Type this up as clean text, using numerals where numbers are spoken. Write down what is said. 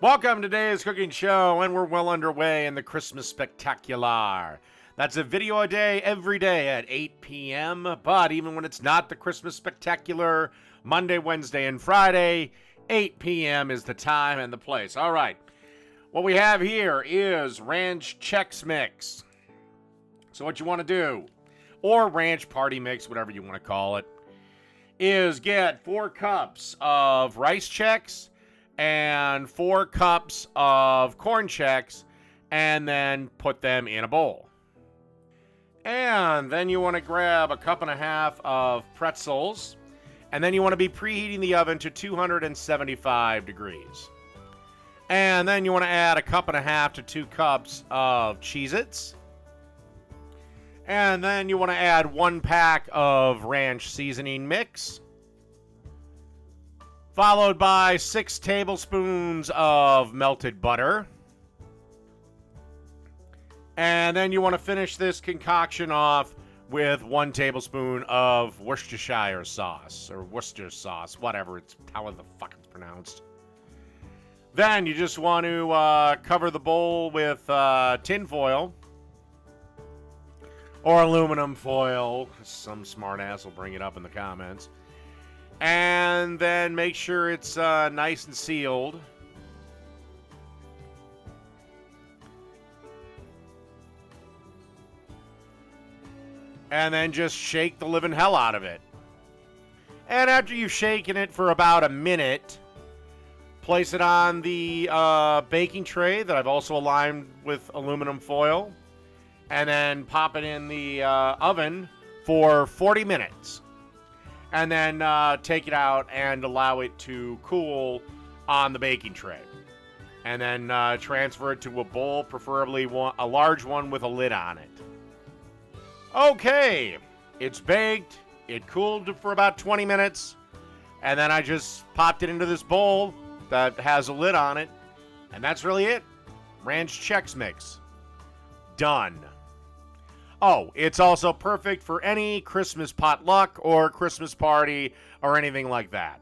Welcome to today's cooking show, and we're well underway in the Christmas Spectacular. That's a video a day, every day at 8 p.m., but even when it's not the Christmas Spectacular, Monday, Wednesday, and Friday, 8 p.m. is the time and the place. All right, what we have here is Ranch Chex Mix. So what you want to do, or Ranch Party Mix, whatever you want to call it, is get 4 cups of Rice Chex, and 4 cups of corn Chex, and then put them in a bowl. And then you want to grab a cup and a half of pretzels, and then you want to be preheating the oven to 275 degrees. And then you want to add a cup and a half to 2 cups of Cheez-Its. And then you want to add 1 pack of ranch seasoning mix, followed by 6 tablespoons of melted butter. And then you want to finish this concoction off with 1 tablespoon of Worcestershire sauce, or Worcester sauce, whatever it's, however the fuck it's pronounced. Then you just want to cover the bowl with tin foil or aluminum foil. Some smart ass will bring it up in the comments. And then make sure it's nice and sealed. And then just shake the living hell out of it. And after you've shaken it for about a minute, place it on the baking tray that I've also aligned with aluminum foil. And then pop it in the oven for 40 minutes. And then take it out and allow it to cool on the baking tray. And then transfer it to a bowl, preferably a large one with a lid on it. Okay, it's baked. It cooled for about 20 minutes. And then I just popped it into this bowl that has a lid on it. And that's really it. Ranch Chex Mix. Done. Oh, it's also perfect for any Christmas potluck or Christmas party or anything like that.